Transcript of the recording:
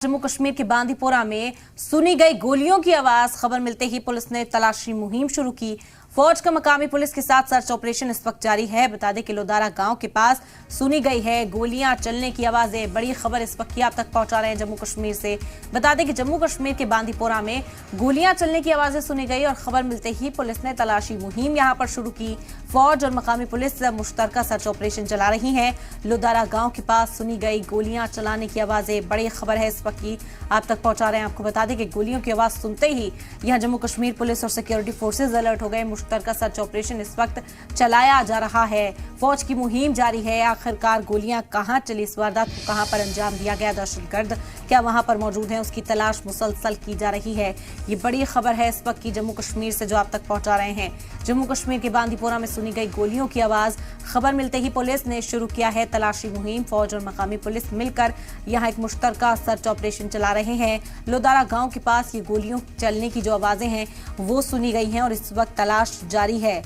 जम्मू कश्मीर के बांदीपोरा में सुनी गई गोलियों की आवाज। खबर मिलते ही पुलिस ने तलाशी मुहिम शुरू की। फौज का मकामी पुलिस के साथ सर्च ऑपरेशन इस वक्त जारी है। बता दें कि लोदारा गांव के पास सुनी गई है गोलियां चलने की आवाजें। बड़ी खबर इस वक्त की आप तक पहुंचा रहे हैं जम्मू कश्मीर से। बता दें कि जम्मू कश्मीर के बांदीपोरा में गोलियां चलने की आवाजें सुनी गई और खबर मिलते ही पुलिस ने तलाशी मुहिम यहां पर शुरू की। फौज और मकामी पुलिस मुश्तरका सर्च ऑपरेशन चला रही है। लोदारा गांव के पास सुनी गई गोलियां चलाने की आवाजें। बड़ी खबर है इस वक्त की आप तक पहुंचा रहे हैं। आपको बता दें कि गोलियों की आवाज सुनते ही यहां जम्मू कश्मीर पुलिस और सिक्योरिटी फोर्सेज अलर्ट हो गए। मुश्तरका सर्च ऑपरेशन इस वक्त चलाया जा रहा है। फौज की मुहिम जारी है। आखिरकार गोलियां कहां चली, इस वारदात को कहां पर अंजाम दिया गया, दहशतगर्द क्या वहां पर मौजूद हैं, उसकी तलाश मुसलसल की जा रही है। ये बड़ी खबर है इस वक्त की जम्मू कश्मीर से जो आप तक पहुंचा रहे हैं। जम्मू कश्मीर के बांदीपोरा में सुनी गई गोलियों की आवाज। खबर मिलते ही पुलिस ने शुरू किया है तलाशी मुहिम। फौज और मकामी पुलिस मिलकर यहां एक मुश्तरका सर्च ऑपरेशन चला रहे हैं। लोदारा गांव के पास ये गोलियों चलने की जो आवाजें हैं वो सुनी गई हैं और इस वक्त तलाश जारी है।